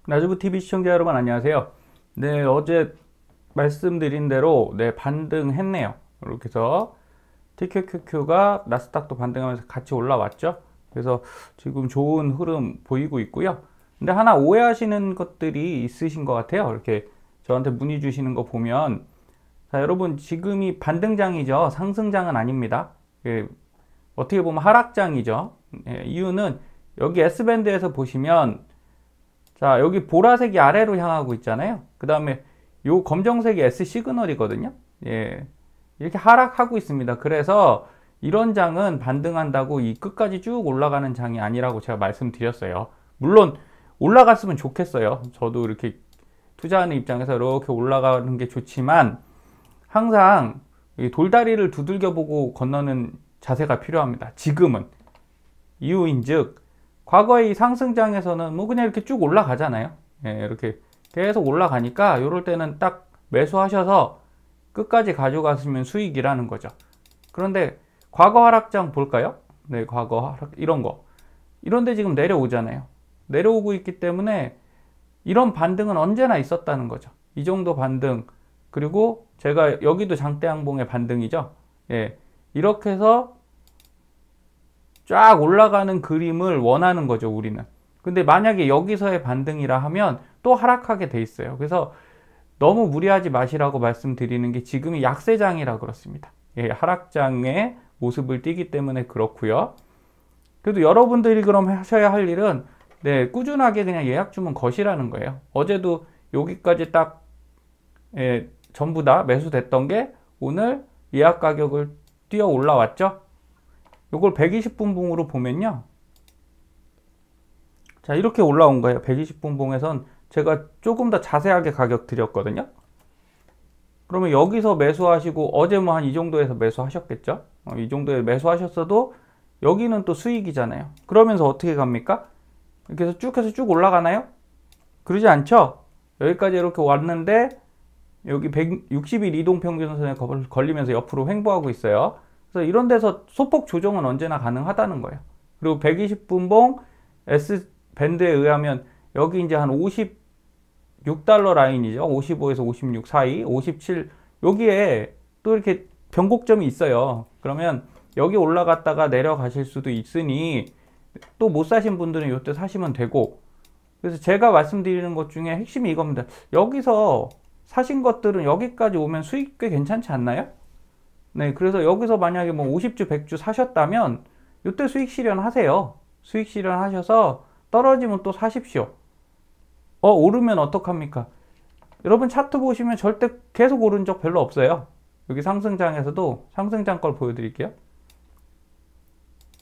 나주부TV 시청자 여러분 안녕하세요. 네, 어제 말씀드린 대로 반등했네요. 이렇게 해서 TQQQ가 나스닥도 반등하면서 같이 올라왔죠. 그래서 지금 좋은 흐름 보이고 있고요. 근데 하나 오해하시는 것들이 있으신 것 같아요. 이렇게 저한테 문의 주시는 거 보면, 자, 여러분 지금이 반등장이죠. 상승장은 아닙니다. 어떻게 보면 하락장이죠. 이유는 여기 S밴드에서 보시면, 자, 여기 보라색이 아래로 향하고 있잖아요. 그 다음에 요 검정색이 S 시그널이거든요. 이렇게 하락하고 있습니다. 그래서 이런 장은 반등한다고 이 끝까지 쭉 올라가는 장이 아니라고 제가 말씀드렸어요. 물론 올라갔으면 좋겠어요. 저도 이렇게 투자하는 입장에서 이렇게 올라가는 게 좋지만 항상 이 돌다리를 두들겨 보고 건너는 자세가 필요합니다. 지금은. 이유인즉 과거의 이 상승장에서는 뭐 그냥 이렇게 쭉 올라가잖아요. 이렇게 계속 올라가니까 이럴 때는 딱 매수하셔서 끝까지 가져갔으면 수익이라는 거죠. 그런데 과거 하락장 볼까요? 네, 과거 하락 이런 거. 이런데 지금 내려오잖아요. 내려오고 있기 때문에 이런 반등은 언제나 있었다는 거죠. 이 정도 반등. 그리고 제가 여기도 장대양봉의 반등이죠. 이렇게 해서 쫙 올라가는 그림을 원하는 거죠, 우리는. 근데 만약에 여기서의 반등이라 하면 또 하락하게 돼 있어요. 그래서 너무 무리하지 마시라고 말씀드리는 게 지금이 약세장이라 그렇습니다. 하락장의 모습을 띠기 때문에 그렇고요. 그래도 여러분들이 그럼 하셔야 할 일은 꾸준하게 그냥 예약 주문 거시라는 거예요. 어제도 여기까지 딱 전부 다 매수됐던 게 오늘 예약 가격을 뛰어 올라왔죠. 요걸 120분 봉으로 보면요. 자, 이렇게 올라온 거예요. 120분 봉에선 제가 조금 더 자세하게 가격 드렸거든요. 그러면 여기서 매수하시고 어제 뭐 한 이 정도에서 매수하셨겠죠. 이 정도에 매수하셨어도 여기는 또 수익이잖아요. 그러면서 어떻게 갑니까? 이렇게 해서 쭉 올라가나요? 그러지 않죠? 여기까지 이렇게 왔는데 여기 160일 이동평균선에 걸리면서 옆으로 횡보하고 있어요. 그래서 이런 데서 소폭 조정은 언제나 가능하다는 거예요. 그리고 120분 봉 S 밴드에 의하면 여기 이제 한 56달러 라인이죠. 55에서 56 사이, 57 여기에 또 이렇게 변곡점이 있어요. 그러면 여기 올라갔다가 내려가실 수도 있으니 또 못 사신 분들은 이때 사시면 되고, 그래서 제가 말씀드리는 것 중에 핵심이 이겁니다. 여기서 사신 것들은 여기까지 오면 수익 꽤 괜찮지 않나요? 네, 그래서 여기서 만약에 뭐 50주, 100주 사셨다면 이때 수익 실현하세요. 수익 실현하셔서 떨어지면 또 사십시오. 오르면 어떡합니까? 여러분 차트 보시면 절대 계속 오른 적 별로 없어요. 여기 상승장에서도 상승장 걸 보여드릴게요.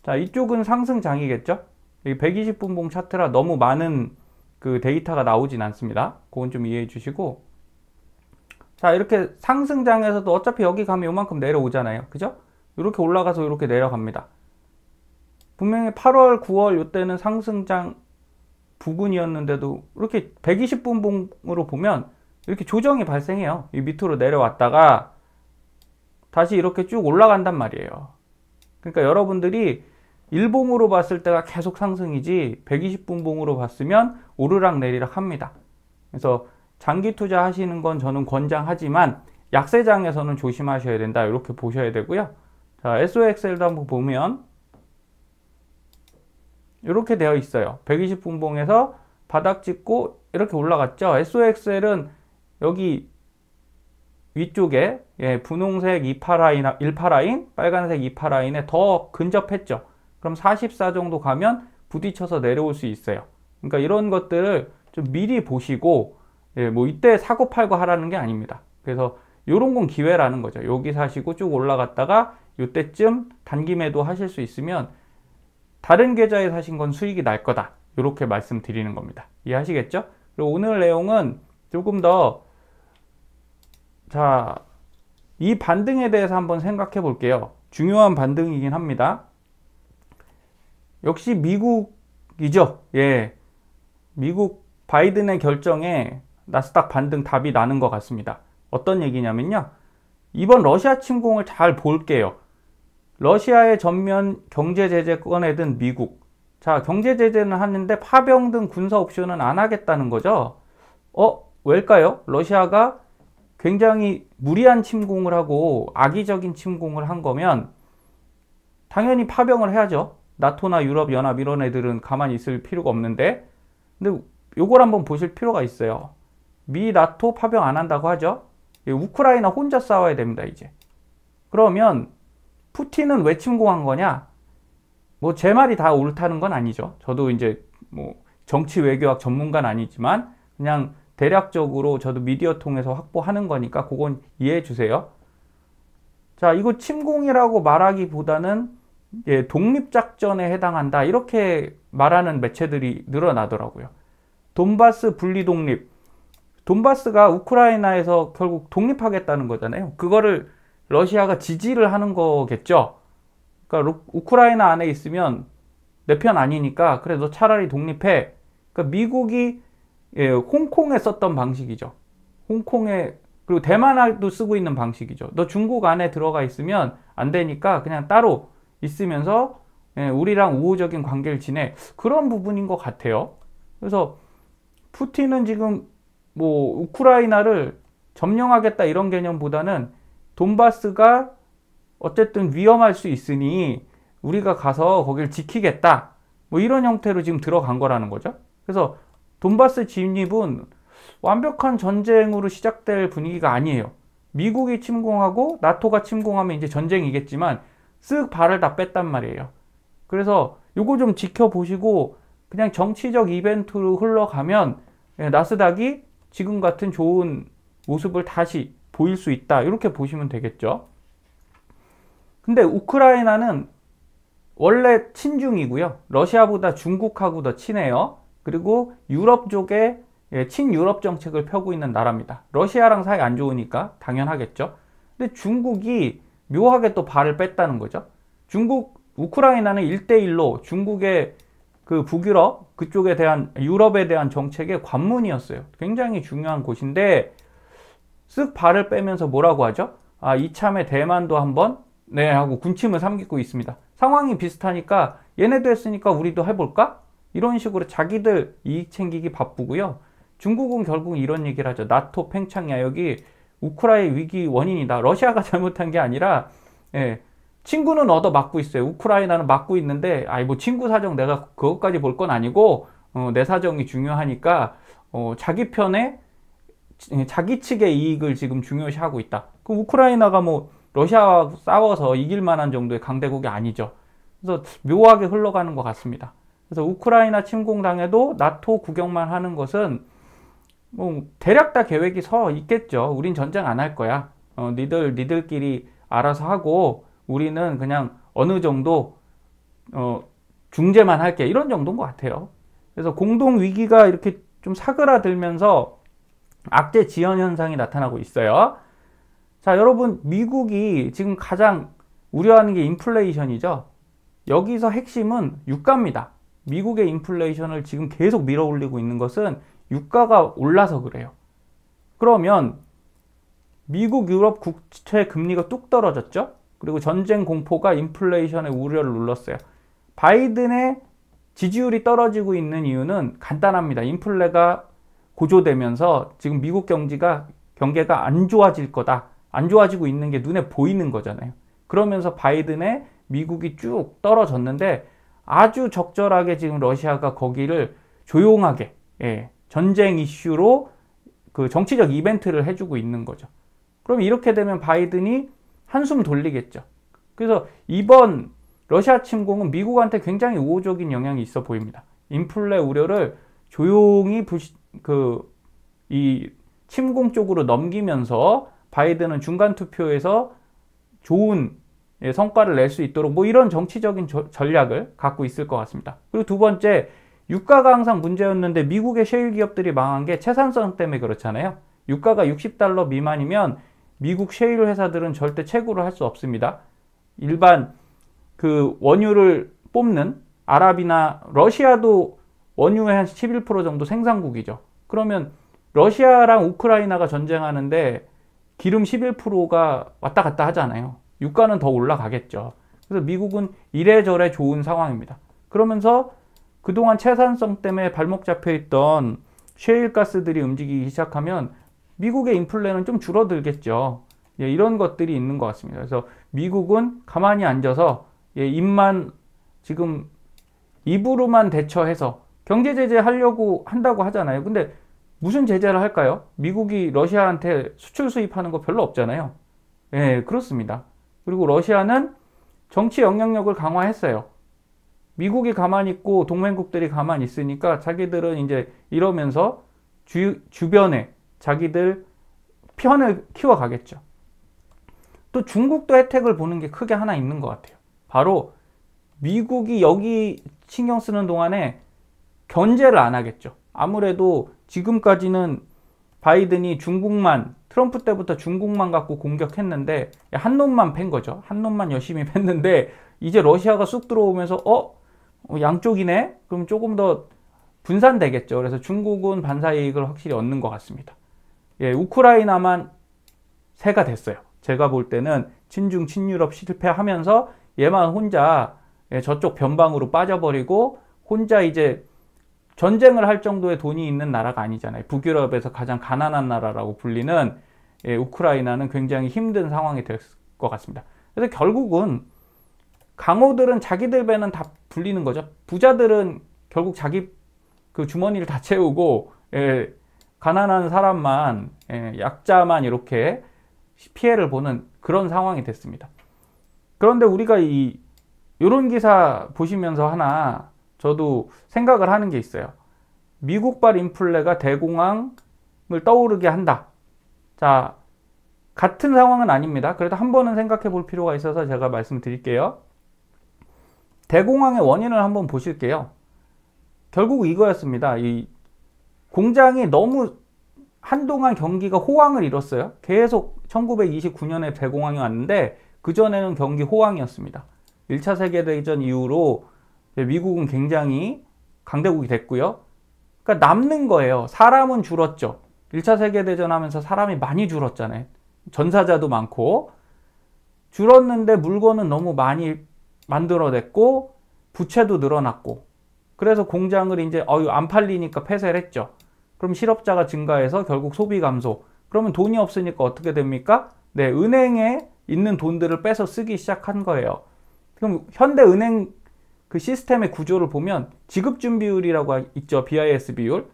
자, 이쪽은 상승장이겠죠? 여기 120분 봉 차트라 너무 많은 그 데이터가 나오진 않습니다. 그건 좀 이해해 주시고. 자, 이렇게 상승장에서도 어차피 여기 가면 요만큼 내려오잖아요. 그죠? 이렇게 올라가서 이렇게 내려갑니다. 분명히 8월, 9월 요때는 상승장 부근이었는데도 이렇게 120분 봉으로 보면 이렇게 조정이 발생해요. 이 밑으로 내려왔다가 다시 이렇게 쭉 올라간단 말이에요. 그러니까 여러분들이 일봉으로 봤을 때가 계속 상승이지 120분 봉으로 봤으면 오르락 내리락 합니다. 그래서 장기 투자 하시는 건 저는 권장하지만 약세장에서는 조심하셔야 된다. 이렇게 보셔야 되고요. 자, SOXL도 한번 보면 이렇게 되어 있어요. 120분 봉에서 바닥 찍고 이렇게 올라갔죠. SOXL은 여기 위쪽에 분홍색 2파라인, 1파라인, 빨간색 2파라인에 더 근접했죠. 그럼 44 정도 가면 부딪혀서 내려올 수 있어요. 그러니까 이런 것들을 좀 미리 보시고 뭐 이때 사고 팔고 하라는 게 아닙니다. 그래서 요런 건 기회라는 거죠. 여기 사시고 쭉 올라갔다가 요때쯤 단기 매도 하실 수 있으면 다른 계좌에 사신 건 수익이 날 거다. 이렇게 말씀드리는 겁니다. 이해하시겠죠? 그리고 오늘 내용은 조금 더, 자, 이 반등에 대해서 한번 생각해 볼게요. 중요한 반등이긴 합니다. 역시 미국이죠. 미국 바이든의 결정에 나스닥 반등 답이 나는 것 같습니다. 어떤 얘기냐면요. 이번 러시아 침공을 잘 볼게요. 러시아의 전면 경제 제재 꺼내든 미국. 자, 경제 제재는 하는데 파병 등 군사 옵션은 안 하겠다는 거죠. 왜일까요? 러시아가 굉장히 무리한 침공을 하고 악의적인 침공을 한 거면 당연히 파병을 해야죠. 나토나 유럽연합 이런 애들은 가만히 있을 필요가 없는데, 근데 요걸 한번 보실 필요가 있어요. 미 나토 파병 안 한다고 하죠. 우크라이나 혼자 싸워야 됩니다, 이제. 그러면 푸틴은 왜 침공한 거냐? 뭐 제 말이 다 옳다는 건 아니죠. 저도 이제 뭐 정치 외교학 전문가는 아니지만 그냥 대략적으로 저도 미디어 통해서 확보하는 거니까 그건 이해해 주세요. 자, 이거 침공이라고 말하기보다는 독립작전에 해당한다, 이렇게 말하는 매체들이 늘어나더라고요. 돈바스 분리독립. 돈바스가 우크라이나에서 결국 독립하겠다는 거잖아요. 그거를 러시아가 지지를 하는 거겠죠. 그러니까 우크라이나 안에 있으면 내 편 아니니까 그래 너 차라리 독립해. 그러니까 미국이 홍콩에 썼던 방식이죠. 홍콩에, 그리고 대만도 쓰고 있는 방식이죠. 너 중국 안에 들어가 있으면 안 되니까 그냥 따로 있으면서 우리랑 우호적인 관계를 지내. 그런 부분인 것 같아요. 그래서 푸틴은 지금 뭐 우크라이나를 점령하겠다 이런 개념보다는 돈바스가 어쨌든 위험할 수 있으니 우리가 가서 거길 지키겠다, 뭐 이런 형태로 지금 들어간 거라는 거죠. 그래서 돈바스 진입은 완벽한 전쟁으로 시작될 분위기가 아니에요. 미국이 침공하고 나토가 침공하면 이제 전쟁이겠지만 쓱 발을 다 뺐단 말이에요. 그래서 요거 좀 지켜보시고 그냥 정치적 이벤트로 흘러가면 나스닥이 지금 같은 좋은 모습을 다시 보일 수 있다, 이렇게 보시면 되겠죠. 근데 우크라이나는 원래 친중이고요. 러시아보다 중국하고 더 친해요. 그리고 유럽 쪽에 친유럽 정책을 펴고 있는 나라입니다. 러시아랑 사이 안 좋으니까 당연하겠죠. 근데 중국이 묘하게 또 발을 뺐다는 거죠. 우크라이나는 1대1로 중국의 그 북유럽, 그쪽에 대한, 유럽에 대한 정책의 관문이었어요. 굉장히 중요한 곳인데 쓱 발을 빼면서 뭐라고 하죠? 이참에 대만도 한번 하고 군침을 삼키고 있습니다. 상황이 비슷하니까 얘네도 했으니까 우리도 해볼까? 이런 식으로 자기들 이익 챙기기 바쁘고요. 중국은 결국 이런 얘기를 하죠. 나토 팽창이야. 여기 우크라이나 위기 원인이다. 러시아가 잘못한 게 아니라 친구는 얻어 맞고 있어요. 우크라이나는 맞고 있는데 뭐 친구 사정 내가 그것까지 볼 건 아니고 내 사정이 중요하니까 자기 편에 자기 측의 이익을 지금 중요시하고 있다. 그럼 우크라이나가 뭐 러시아와 싸워서 이길 만한 정도의 강대국이 아니죠. 그래서 묘하게 흘러가는 것 같습니다. 그래서 우크라이나 침공당해도 나토 구경만 하는 것은 뭐 대략 다 계획이 서 있겠죠. 우린 전쟁 안 할 거야. 니들끼리 알아서 하고 우리는 그냥 어느 정도 중재만 할게, 이런 정도인 것 같아요. 그래서 공동 위기가 이렇게 좀 사그라들면서 악재 지연 현상이 나타나고 있어요. 자, 여러분, 미국이 지금 가장 우려하는 게 인플레이션이죠. 여기서 핵심은 유가입니다. 미국의 인플레이션을 지금 계속 밀어 올리고 있는 것은 유가가 올라서 그래요. 그러면 미국, 유럽 국채 금리가 뚝 떨어졌죠. 그리고 전쟁 공포가 인플레이션의 우려를 눌렀어요. 바이든의 지지율이 떨어지고 있는 이유는 간단합니다. 인플레가 고조되면서 지금 미국 경제가 안 좋아질 거다, 안 좋아지고 있는 게 눈에 보이는 거잖아요. 그러면서 바이든의 미국이 쭉 떨어졌는데 아주 적절하게 지금 러시아가 거기를 조용하게 전쟁 이슈로 그 정치적 이벤트를 해주고 있는 거죠. 그럼 이렇게 되면 바이든이 한숨 돌리겠죠. 그래서 이번 러시아 침공은 미국한테 굉장히 우호적인 영향이 있어 보입니다. 인플레 우려를 조용히 이 침공 쪽으로 넘기면서 바이든은 중간 투표에서 좋은 성과를 낼 수 있도록 뭐 이런 정치적인 전략을 갖고 있을 것 같습니다. 그리고 두 번째, 유가가 항상 문제였는데 미국의 셰일 기업들이 망한 게 채산성 때문에 그렇잖아요. 유가가 $60 미만이면 미국 셰일 회사들은 절대 채굴을 할 수 없습니다. 일반 그 원유를 뽑는 아랍이나 러시아도 원유의 한 11% 정도 생산국이죠. 그러면 러시아랑 우크라이나가 전쟁하는데 기름 11%가 왔다 갔다 하잖아요. 유가는 더 올라가겠죠. 그래서 미국은 이래저래 좋은 상황입니다. 그러면서 그동안 채산성 때문에 발목 잡혀 있던 셰일 가스들이 움직이기 시작하면 미국의 인플레는 좀 줄어들겠죠. 예, 이런 것들이 있는 것 같습니다. 그래서 미국은 가만히 앉아서 입만 지금 입으로만 대처해서 경제 제재 하려고 한다고 하잖아요. 근데 무슨 제재를 할까요? 미국이 러시아한테 수출 수입하는 거 별로 없잖아요. 예, 그렇습니다. 그리고 러시아는 정치 영향력을 강화했어요. 미국이 가만히 있고 동맹국들이 가만히 있으니까 자기들은 이제 이러면서 주변에 자기들 편을 키워가겠죠. 또 중국도 혜택을 보는 게 크게 하나 있는 것 같아요. 바로 미국이 여기 신경 쓰는 동안에 견제를 안 하겠죠. 아무래도 지금까지는 바이든이 중국만, 트럼프 때부터 중국만 갖고 공격했는데 한 놈만 팬 거죠. 한 놈만 열심히 팼는데 이제 러시아가 쑥 들어오면서 양쪽이네? 그럼 조금 더 분산되겠죠. 그래서 중국은 반사이익을 확실히 얻는 것 같습니다. 예, 우크라이나만 새가 됐어요. 제가 볼 때는 친중, 친유럽 실패하면서 얘만 혼자 저쪽 변방으로 빠져버리고 혼자 이제 전쟁을 할 정도의 돈이 있는 나라가 아니잖아요. 북유럽에서 가장 가난한 나라라고 불리는 우크라이나는 굉장히 힘든 상황이 될 것 같습니다. 그래서 결국은 강호들은 자기들 배는 다 불리는 거죠. 부자들은 결국 자기 그 주머니를 다 채우고 가난한 사람만 약자만 이렇게 피해를 보는 그런 상황이 됐습니다. 그런데 우리가 이런 기사 보시면서 하나 저도 생각을 하는 게 있어요. 미국발 인플레가 대공황을 떠오르게 한다. 자, 같은 상황은 아닙니다. 그래도 한 번은 생각해 볼 필요가 있어서 제가 말씀드릴게요. 대공황의 원인을 한번 보실게요. 결국 이거였습니다. 이 공장이 너무 한동안 경기가 호황을 이뤘어요. 계속 1929년에 대공황이 왔는데 그전에는 경기 호황이었습니다. 1차 세계대전 이후로 미국은 굉장히 강대국이 됐고요. 그러니까 남는 거예요. 사람은 줄었죠. 1차 세계대전 하면서 사람이 많이 줄었잖아요. 전사자도 많고. 줄었는데 물건은 너무 많이 만들어냈고 부채도 늘어났고. 그래서 공장을 이제 안 팔리니까 폐쇄를 했죠. 그럼 실업자가 증가해서 결국 소비 감소. 그러면 돈이 없으니까 어떻게 됩니까? 네, 은행에 있는 돈들을 빼서 쓰기 시작한 거예요. 그럼 현대은행 그 시스템의 구조를 보면 지급준비율이라고 있죠. BIS 비율.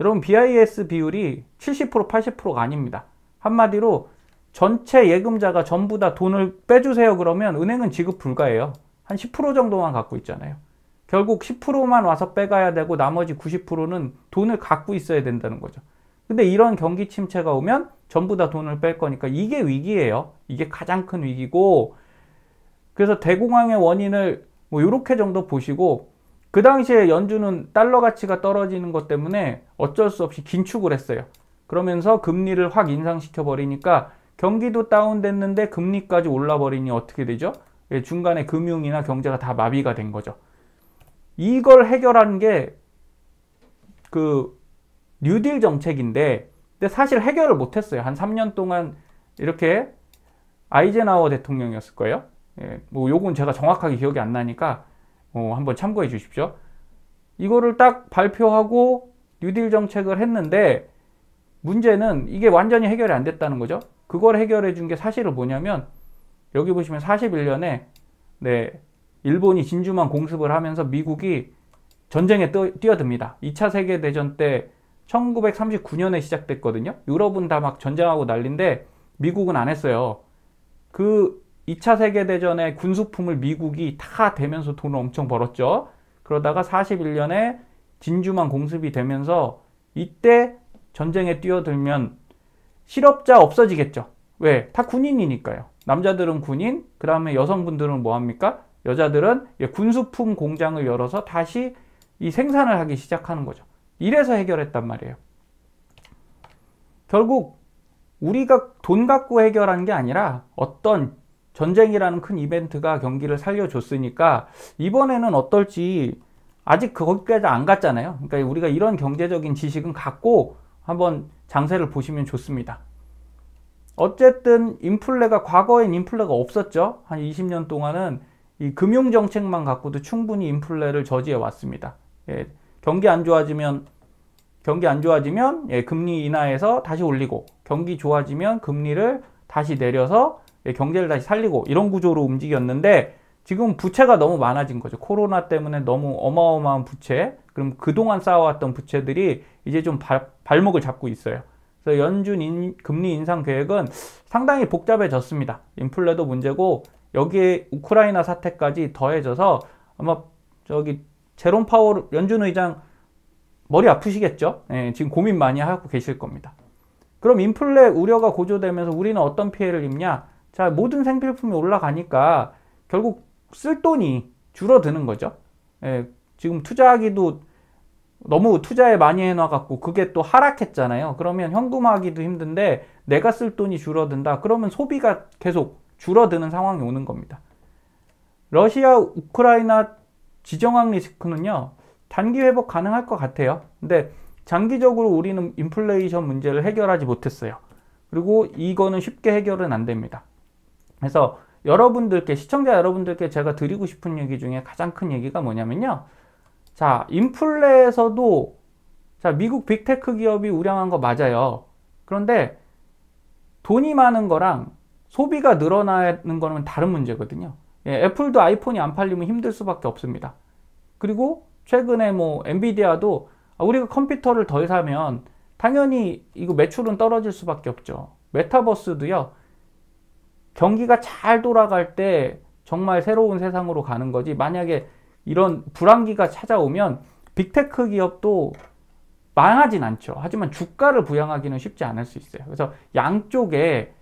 여러분 BIS 비율이 70% 80%가 아닙니다. 한마디로 전체 예금자가 전부 다 돈을 빼주세요 그러면 은행은 지급 불가예요. 한 10% 정도만 갖고 있잖아요. 결국 10%만 와서 빼가야 되고 나머지 90%는 돈을 갖고 있어야 된다는 거죠. 근데 이런 경기 침체가 오면 전부 다 돈을 뺄 거니까 이게 위기예요. 이게 가장 큰 위기고, 그래서 대공황의 원인을 뭐 이렇게 정도 보시고, 그 당시에 연준은 달러 가치가 떨어지는 것 때문에 어쩔 수 없이 긴축을 했어요. 그러면서 금리를 확 인상시켜 버리니까 경기도 다운됐는데 금리까지 올라 버리니 어떻게 되죠? 중간에 금융이나 경제가 다 마비가 된 거죠. 이걸 해결하는 게 그 뉴딜 정책인데, 근데 사실 해결을 못했어요. 한 3년 동안 이렇게 아이젠하워 대통령이었을 거예요. 뭐 요건 제가 정확하게 기억이 안 나니까 한번 참고해 주십시오. 이거를 딱 발표하고 뉴딜 정책을 했는데 문제는 이게 완전히 해결이 안 됐다는 거죠. 그걸 해결해 준 게 사실은 뭐냐면, 여기 보시면 41년에 일본이 진주만 공습을 하면서 미국이 전쟁에 뛰어듭니다. 2차 세계대전 때 1939년에 시작됐거든요. 유럽은 다 막 전쟁하고 난리인데 미국은 안 했어요. 그 2차 세계대전의 군수품을 미국이 다 대면서 돈을 엄청 벌었죠. 그러다가 41년에 진주만 공습이 되면서 이때 전쟁에 뛰어들면 실업자 없어지겠죠. 왜? 다 군인이니까요. 남자들은 군인, 그 다음에 여성분들은 뭐합니까? 여자들은 군수품 공장을 열어서 다시 이 생산을 하기 시작하는 거죠. 이래서 해결했단 말이에요. 결국 우리가 돈 갖고 해결한 게 아니라 어떤 전쟁이라는 큰 이벤트가 경기를 살려줬으니까 이번에는 어떨지 아직 거기까지 안 갔잖아요. 그러니까 우리가 이런 경제적인 지식은 갖고 한번 장세를 보시면 좋습니다. 어쨌든 인플레가, 과거엔 인플레가 없었죠. 한 20년 동안은 이 금융정책만 갖고도 충분히 인플레를 저지해 왔습니다. 예, 경기 안 좋아지면 예, 금리 인하해서 다시 올리고, 경기 좋아지면 금리를 다시 내려서 예, 경제를 다시 살리고, 이런 구조로 움직였는데 지금 부채가 너무 많아진 거죠. 코로나 때문에 너무 어마어마한 부채, 그럼 그동안 쌓아왔던 부채들이 이제 좀 발목을 잡고 있어요. 그래서 연준 금리 인상 계획은 상당히 복잡해졌습니다. 인플레도 문제고 여기에 우크라이나 사태까지 더해져서 아마 제롬 파월 연준 의장 머리 아프시겠죠? 예, 지금 고민 많이 하고 계실 겁니다. 그럼 인플레 우려가 고조되면서 우리는 어떤 피해를 입냐? 자, 모든 생필품이 올라가니까 결국 쓸 돈이 줄어드는 거죠. 예, 지금 투자하기도 너무 투자에 많이 해놔갖고 그게 또 하락했잖아요. 그러면 현금화하기도 힘든데 내가 쓸 돈이 줄어든다. 그러면 소비가 계속 줄어드는 상황이 오는 겁니다. 러시아, 우크라이나 지정학 리스크는요, 단기 회복 가능할 것 같아요. 근데 장기적으로 우리는 인플레이션 문제를 해결하지 못했어요. 그리고 이거는 쉽게 해결은 안 됩니다. 그래서 여러분들께, 시청자 여러분들께 제가 드리고 싶은 얘기 중에 가장 큰 얘기가 뭐냐면요. 자, 인플레에서도 자, 미국 빅테크 기업이 우량한 거 맞아요. 그런데 돈이 많은 거랑 소비가 늘어나는 거는 다른 문제거든요. 예, 애플도 아이폰이 안 팔리면 힘들 수밖에 없습니다. 그리고 최근에 뭐 엔비디아도 우리가 컴퓨터를 덜 사면 당연히 이거 매출은 떨어질 수밖에 없죠. 메타버스도요. 경기가 잘 돌아갈 때 정말 새로운 세상으로 가는 거지, 만약에 이런 불황기가 찾아오면 빅테크 기업도 망하진 않죠. 하지만 주가를 부양하기는 쉽지 않을 수 있어요. 그래서 양쪽의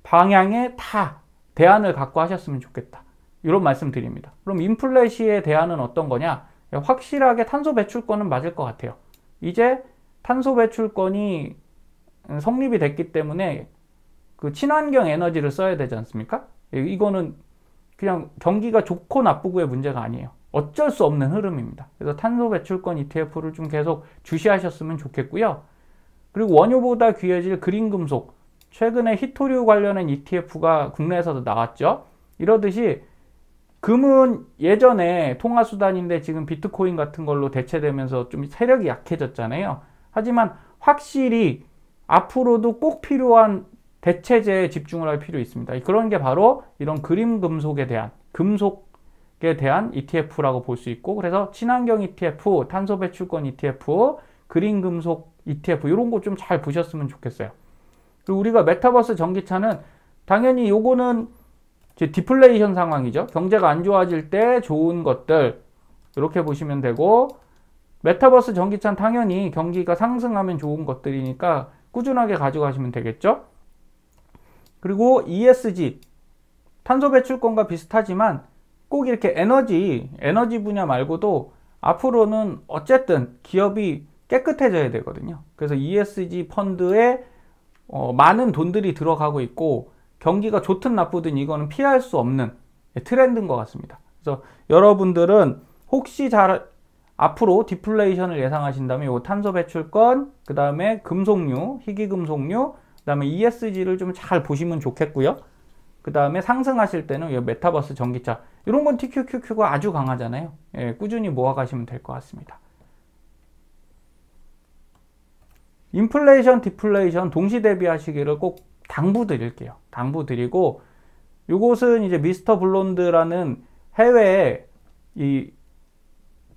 방향에 다 대안을 갖고 하셨으면 좋겠다. 이런 말씀 드립니다. 그럼 인플레 시의 대안은 어떤 거냐? 확실하게 탄소 배출권은 맞을 것 같아요. 이제 탄소 배출권이 성립이 됐기 때문에 그 친환경 에너지를 써야 되지 않습니까? 이거는 그냥 경기가 좋고 나쁘고의 문제가 아니에요. 어쩔 수 없는 흐름입니다. 그래서 탄소 배출권 ETF를 좀 계속 주시하셨으면 좋겠고요. 그리고 원유보다 귀해질 그린 금속, 최근에 히토류 관련된 ETF가 국내에서도 나왔죠. 이러듯이 금은 예전에 통화수단인데 지금 비트코인 같은 걸로 대체되면서 좀 세력이 약해졌잖아요. 하지만 확실히 앞으로도 꼭 필요한 대체제에 집중을 할 필요 있습니다. 그런 게 바로 이런 그린 금속에 대한, 금속에 대한 ETF라고 볼 수 있고, 그래서 친환경 ETF, 탄소 배출권 ETF, 그린 금속 ETF 이런 거 좀 잘 보셨으면 좋겠어요. 그리고 우리가 메타버스 전기차는 당연히 요거는 이제 디플레이션 상황이죠. 경제가 안 좋아질 때 좋은 것들 이렇게 보시면 되고, 메타버스 전기차는 당연히 경기가 상승하면 좋은 것들이니까 꾸준하게 가져가시면 되겠죠. 그리고 ESG, 탄소 배출권과 비슷하지만 꼭 이렇게 에너지 분야 말고도 앞으로는 어쨌든 기업이 깨끗해져야 되거든요. 그래서 ESG 펀드에 많은 돈들이 들어가고 있고, 경기가 좋든 나쁘든 이거는 피할 수 없는 트렌드인 것 같습니다. 그래서 여러분들은 혹시 앞으로 디플레이션을 예상하신다면 이 탄소 배출권, 그 다음에 금속류, 희귀금속류, 그 다음에 ESG를 좀 잘 보시면 좋겠고요. 그 다음에 상승하실 때는 이 메타버스 전기차, 이런 건 TQQQ가 아주 강하잖아요. 예, 꾸준히 모아가시면 될 것 같습니다. 인플레이션, 디플레이션 동시 대비하시기를 꼭 당부드릴게요. 당부드리고, 이곳은 이제 미스터 블론드라는 해외에 이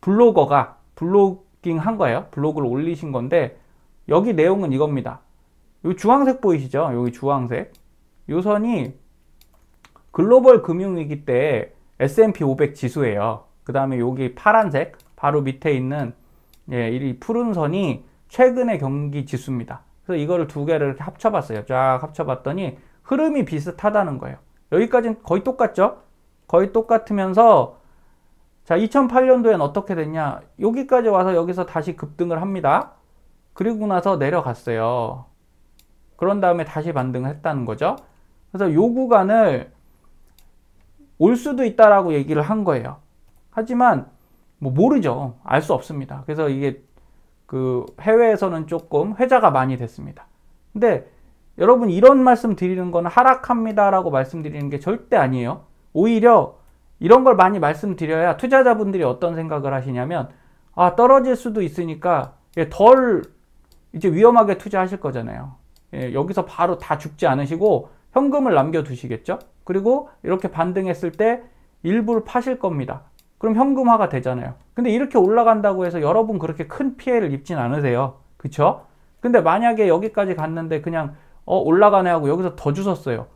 블로거가 블로깅 한 거예요. 블로그를 올리신 건데, 여기 내용은 이겁니다. 여기 주황색 보이시죠? 여기 주황색. 요 선이 글로벌 금융위기 때 S&P 500 지수예요. 그 다음에 여기 파란색, 바로 밑에 있는 이 푸른 선이 최근의 경기 지수입니다. 그래서 이거를 두 개를 이렇게 합쳐봤어요. 쫙 합쳐봤더니 흐름이 비슷하다는 거예요. 여기까지는 거의 똑같죠? 거의 똑같으면서, 자, 2008년도엔 어떻게 됐냐? 여기까지 와서 여기서 다시 급등을 합니다. 그리고 나서 내려갔어요. 그런 다음에 다시 반등을 했다는 거죠. 그래서 요 구간을 올 수도 있다라고 얘기를 한 거예요. 하지만 뭐 모르죠. 알 수 없습니다. 그래서 이게 그 해외에서는 조금 회자가 많이 됐습니다. 근데 여러분, 이런 말씀 드리는 건 하락합니다라고 말씀드리는 게 절대 아니에요. 오히려 이런 걸 많이 말씀드려야 투자자분들이 어떤 생각을 하시냐면, 아, 떨어질 수도 있으니까 덜 이제 위험하게 투자하실 거잖아요. 여기서 바로 다 죽지 않으시고 현금을 남겨두시겠죠? 그리고 이렇게 반등했을 때 일부를 파실 겁니다. 그럼 현금화가 되잖아요. 근데 이렇게 올라간다고 해서 여러분 그렇게 큰 피해를 입진 않으세요. 그쵸? 근데 만약에 여기까지 갔는데 그냥 올라가네 하고 여기서 더 주셨어요.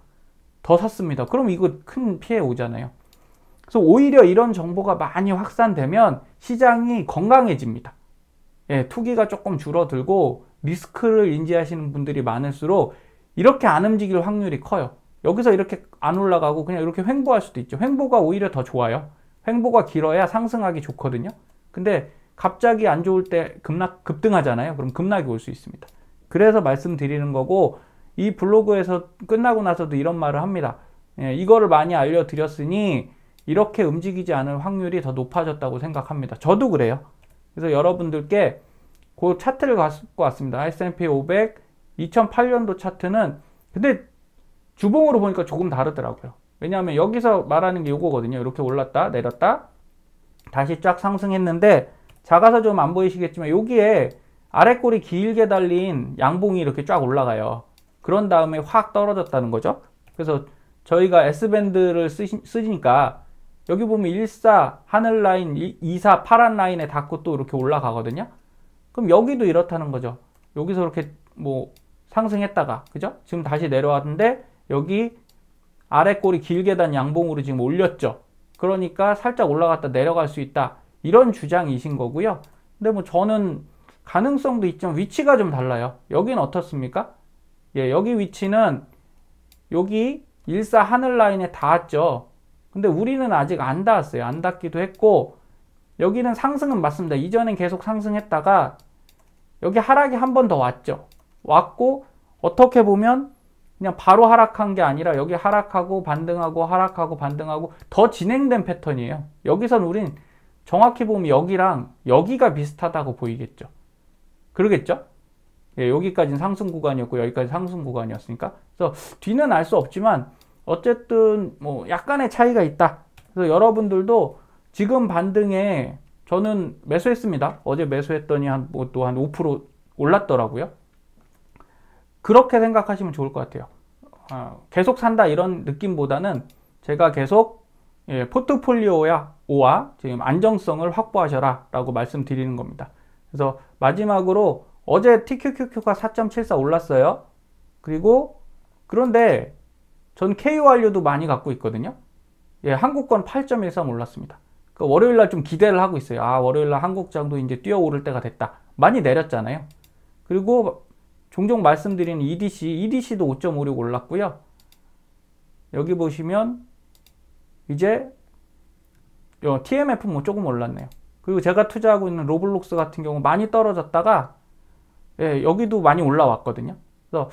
더 샀습니다. 그럼 이거 큰 피해 오잖아요. 그래서 오히려 이런 정보가 많이 확산되면 시장이 건강해집니다. 투기가 조금 줄어들고 리스크를 인지하시는 분들이 많을수록 이렇게 안 움직일 확률이 커요. 여기서 이렇게 안 올라가고 그냥 이렇게 횡보할 수도 있죠. 횡보가 오히려 더 좋아요. 횡보가 길어야 상승하기 좋거든요. 근데 갑자기 안 좋을 때 급등하잖아요. 그럼 급락이 올 수 있습니다. 그래서 말씀드리는 거고, 이 블로그에서 끝나고 나서도 이런 말을 합니다. 이거를 많이 알려드렸으니 이렇게 움직이지 않을 확률이 더 높아졌다고 생각합니다. 저도 그래요. 그래서 여러분들께 그 차트를 갖고 왔습니다. S&P 500 2008년도 차트는 근데 주봉으로 보니까 조금 다르더라고요. 왜냐하면 여기서 말하는 게 이거거든요. 이렇게 올랐다 내렸다 다시 쫙 상승했는데, 작아서 좀 안 보이시겠지만 여기에 아랫골이 길게 달린 양봉이 이렇게 쫙 올라가요. 그런 다음에 확 떨어졌다는 거죠. 그래서 저희가 S밴드를 쓰니까 여기 보면 14 하늘 라인, 24 파란 라인에 닿고 또 이렇게 올라가거든요. 그럼 여기도 이렇다는 거죠. 여기서 이렇게 뭐 상승했다가, 그죠? 지금 다시 내려왔는데 여기 아랫골이 길게 단 양봉으로 지금 올렸죠. 그러니까 살짝 올라갔다 내려갈 수 있다, 이런 주장이신 거고요. 근데 뭐 저는 가능성도 있지만 위치가 좀 달라요. 여기는 어떻습니까? 여기 위치는 여기 14 하늘 라인에 닿았죠. 근데 우리는 아직 안 닿았어요. 안 닿기도 했고, 여기는 상승은 맞습니다. 이전엔 계속 상승했다가 여기 하락이 한 번 더 왔고, 어떻게 보면 그냥 바로 하락한 게 아니라 여기 하락하고 반등하고 하락하고 반등하고 더 진행된 패턴이에요. 여기선 우린 정확히 보면 여기랑 여기가 비슷하다고 보이겠죠. 그러겠죠? 여기까지는 상승 구간이었고 여기까지 상승 구간이었으니까. 그래서 뒤는 알 수 없지만 어쨌든 뭐 약간의 차이가 있다. 그래서 여러분들도 지금 반등에 저는 매수했습니다. 어제 매수했더니 또 한 5% 올랐더라고요. 그렇게 생각하시면 좋을 것 같아요. 계속 산다 이런 느낌보다는 제가 계속 포트폴리오와 지금 안정성을 확보하셔라 라고 말씀드리는 겁니다. 그래서 마지막으로 어제 TQQQ가 4.74 올랐어요. 그런데 전 KORU도 많이 갖고 있거든요. 한국권 8.13 올랐습니다. 월요일날 좀 기대를 하고 있어요. 월요일날 한국장도 이제 뛰어오를 때가 됐다. 많이 내렸잖아요. 그리고 종종 말씀드리는 EDC도 5.56 올랐고요. 여기 보시면 이제 TMF 뭐 조금 올랐네요. 그리고 제가 투자하고 있는 로블록스 같은 경우 많이 떨어졌다가 여기도 많이 올라왔거든요. 그래서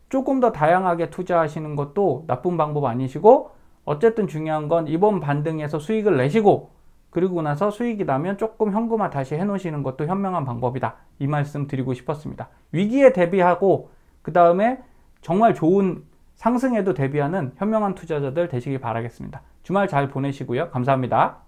조금 더 다양하게 투자하시는 것도 나쁜 방법 아니시고, 어쨌든 중요한 건 이번 반등에서 수익을 내시고, 그리고 나서 수익이 나면 조금 현금화 다시 해놓으시는 것도 현명한 방법이다, 이 말씀 드리고 싶었습니다. 위기에 대비하고 그 다음에 정말 좋은 상승에도 대비하는 현명한 투자자들 되시길 바라겠습니다. 주말 잘 보내시고요. 감사합니다.